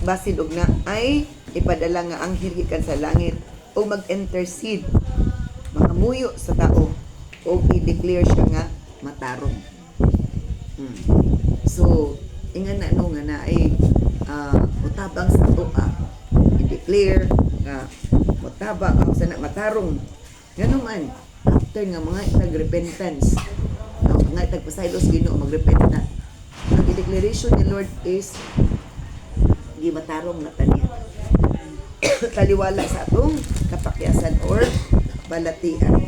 basin og na ay ipadala nga anghel gikan sa langit o mag-intercede makamuyo sa tao o i-declare siya nga matarong. So ingan na no nga na ay utabang sa tuwa i-declare nga motabang ang sana matarong ganun man after nga mga nag-repentance nga tagpasaylos Ginoo magrepenta ang declaration ni Lord is di matarong na taniya taliwala sa atong kapakyasan or balatian.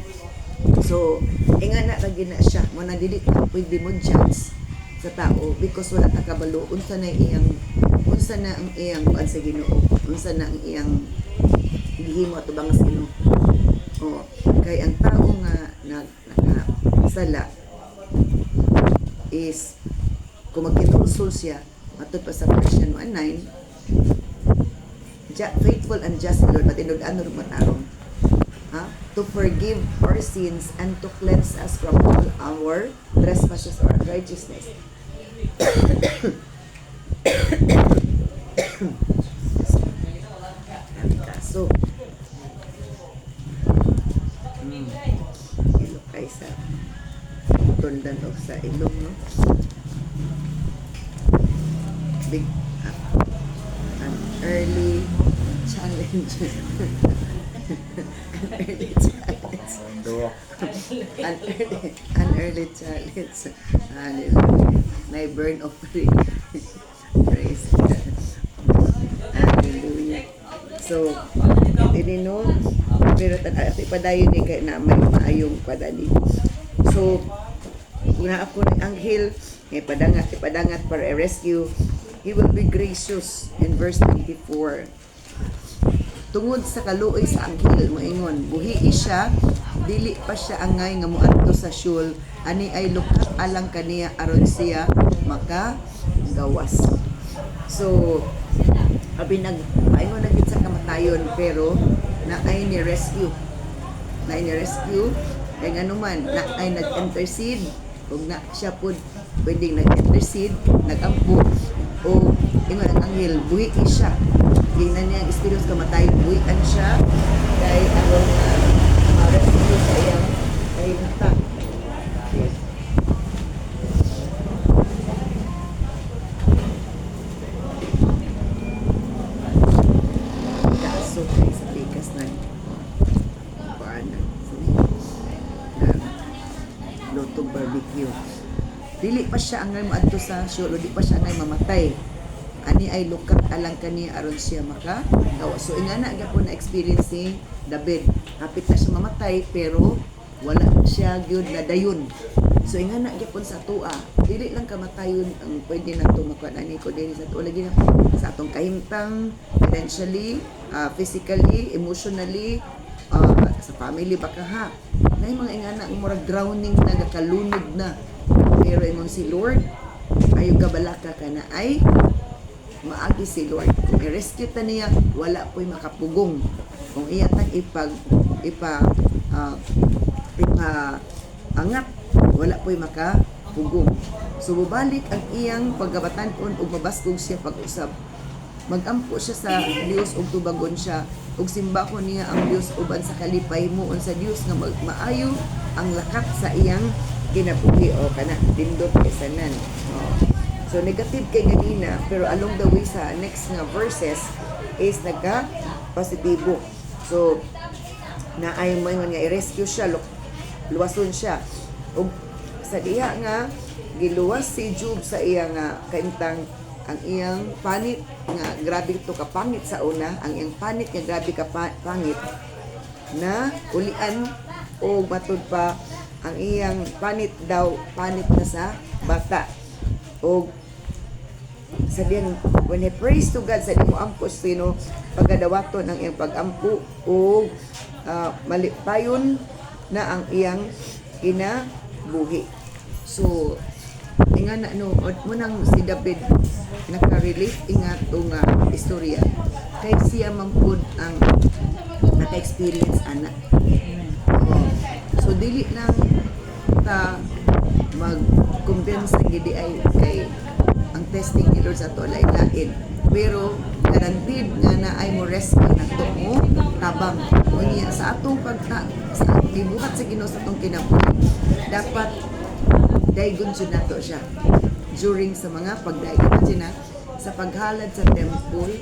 So inga na lagi na siya mo na dili na pwede mo judge sa tao because wala ta kabalo unsa na ang iyang kuan sa Ginoo, unsa na ang iyang gihimo atubang sa Ginoo. Kay ang tao nga nakasala is kung magkinulsul siya matod pa sa Version 1:9 faithful and just Lord matinud-an ug matarong to forgive our sins and to cleanse us from all our trespasses or unrighteousness. So ilok ay sa tundan o sa ilong no big an early challenge an early challenge hallelujah may burn offering praise God hallelujah. So ini no pero ipadayon ni kay na may maayong padali. So kung na ako ng anghel ipadangat para i-rescue, he will be gracious in verse 24. Tungod sa kaluoy sa anghel moingon buhi siya dili pa siya angay nga moadto sa syul ani ay lukat alang kaniya aron siya makagawas. So abi nag-aingon na gid sa kamatayon pero na ay ni rescue kay nganuman na ay nag-intercede ug na siya pud pwedeng nag-intercede nagampo o ingon ang anghel buhi siya gingnan niya ang espiritu sa kamatayon buhian siya kay aron ma-rescue sa iyang kahimtang. Yes. Kaso kay sa pikas ng paanan lutong barbecue dili pa siya angay moadto sa syulo di pa siya angay mamatay ani ay lukat alang kaniya aron siya makagawa. So ingana gyapon na experience ni David hapit na siya mamatay pero wala siya gyud na dayon. So ingana gyapon sa tuwa dili lang kamatayon ang pwede nato makuan ani ko dili sa tuwa lagi na sa atong kahimtang financially, physically, emotionally, sa family baka ha na mga ingana murag drowning na gakalunod na pero ingon si Lord ayo gabalaka kana ay maagi si Lord kung i-rescue ta niya wala po'y makapugong kung iya tang angat wala po'y makapugong. So bubalik ang iyang paggabatan-on ug mabaskog siya pag-usab magampo siya sa Dios ug tubagon siya ug simbahon niya ang Dios uban sa kalipay himuon sa Dios nga maayo ang lakat sa iyang kinabuhi o kana dindot kesanan. So negative kay ganina pero along the way sa next nga verses is nagka positibo. So na ay mo nga i-rescue siya luwason siya ug sa diha nga giluwas si Job sa iyang kaimtang ang iyang panit nga grabe to kapangit sa una ang iyang panit nga grabe ka pangit na ulian o matud pa ang iyang panit daw panit na sa bata o sa diyan when he prays to God sa dimo ampo sino pagadawaton ang iyang pagampo o malipayon na ang iyang kinabuhi. So ingana no mo nang si David naka-relate ingat nga istorya kay siya mampud ang naka-experience anak. So dili lang ta mag-convince gidi ay kay ang testing ni Lord sa to lain-lain pero guaranteed nga na ay mo rescue nato mo tabang unya sa atong sa gibuhat sa Ginoo sa atong kinabuhi dapat daygon jud nato siya during sa mga pagdayon na sa paghalad sa temple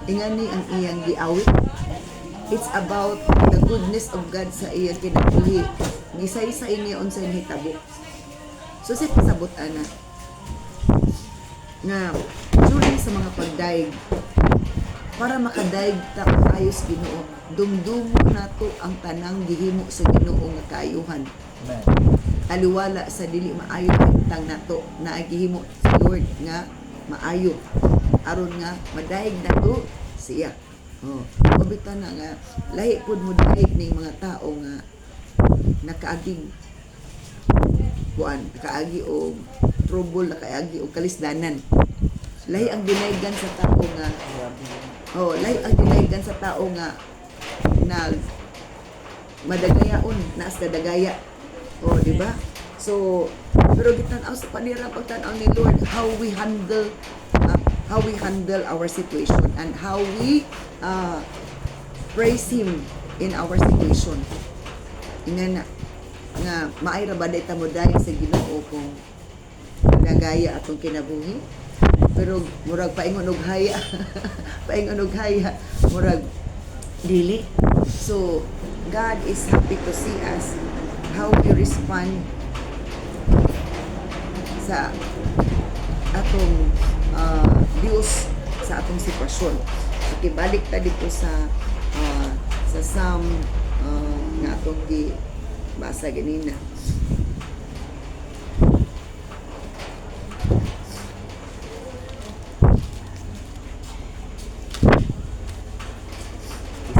ingani ang iyang giawit. It's about the goodness of God sa iyang kinabuhi. Gisay-say niya unsay nahitabo. So sa pasabot ana nga during sa mga pagdaig para makadaig ta ayos Ginoo, dumdumo nato ang tanang gihimo sa Ginoo nga kaayuhan. Amen. Aliwala sa dili maayo bintang nato na gihimo sa Lord nga maayo aron nga madaig nato siya. Mabitan na nga lahi pud mo daig ning mga tao nga nakaaging nakaagi og trouble, nakaagi og kalisdanan. Lahi ang dinaygan sa tao nga lahi ang dinaygan sa tao nga nag madagayaon naas kadagaya. Di ba? So pero gitan-aw sa panira pagtan-aw ni Lord how we handle our situation and how we praise Him in our situation. Ina na nga maayra ba dayta mo dayon sa Ginoo kung nagaya atong kinabuhi pero murag paingon og haya murag dili. So God is happy to see us how we respond sa atong Diyos sa atong sitwasyon. So kibalik ta dito sa Psalm nga atong basa ganina.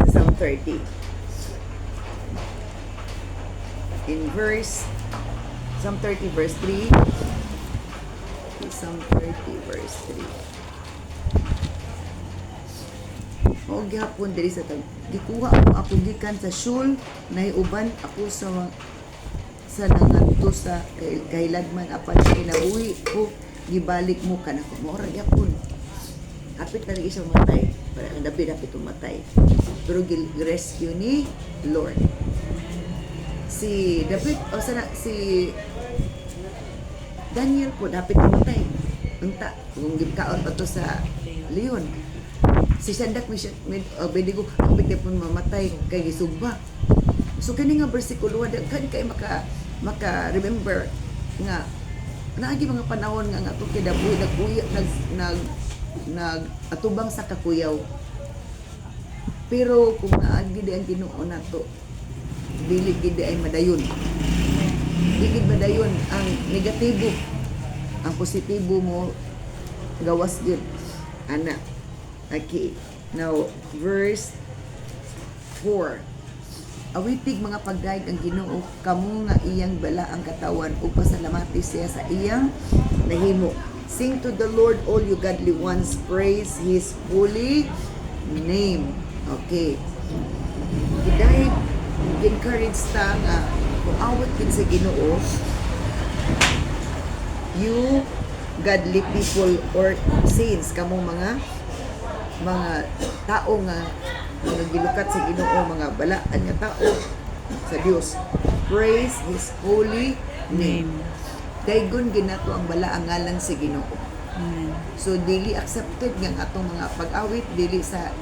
Psalm 30. In Psalm 30 verse 3. Psalm 30 verse 3. O gihapon diri sa gikuha ako gikan sa Shul nahiuban ako sa nangadto sa kahiladman apan kinabuhi ko gibalik mo kanako mo ra gyapon hapit na rin isang matay para ang dabi hapit matay pero rescue ni Lord si David si Daniel po dapat matay unta kung gibkaon pa to sa leon si Shadrach Abednego hapit pun mamatay kay gisugba. So kani nga bersikulo kani kay maka remember nga naagi mga panahon nga atong kidabuhi nag atubang sa kakuyaw. Pero kung naagi di ang Ginoo nato dili gid ay madayon. Dili madayon ang negatibo. Ang positibo mo gawas gyud ana. Okay. Now verse 4. Awitig mga pagdaig ang Ginoo kamo nga iyang bala ang katawan ug pasalamati siya sa iyang nahimo. Sing to the Lord all you godly ones, praise His holy name. Okay. Dahil encourage ta nga kung awat kin sa Ginoo, you godly people or saints kamo mga tao nga gilukat sa Ginoo, mga balaan nga tao sa Dios. Praise His holy name. Daygon ginato ang bala ang ngalan sa Ginoo. So dili accepted nga atong mga pag-awit dili sa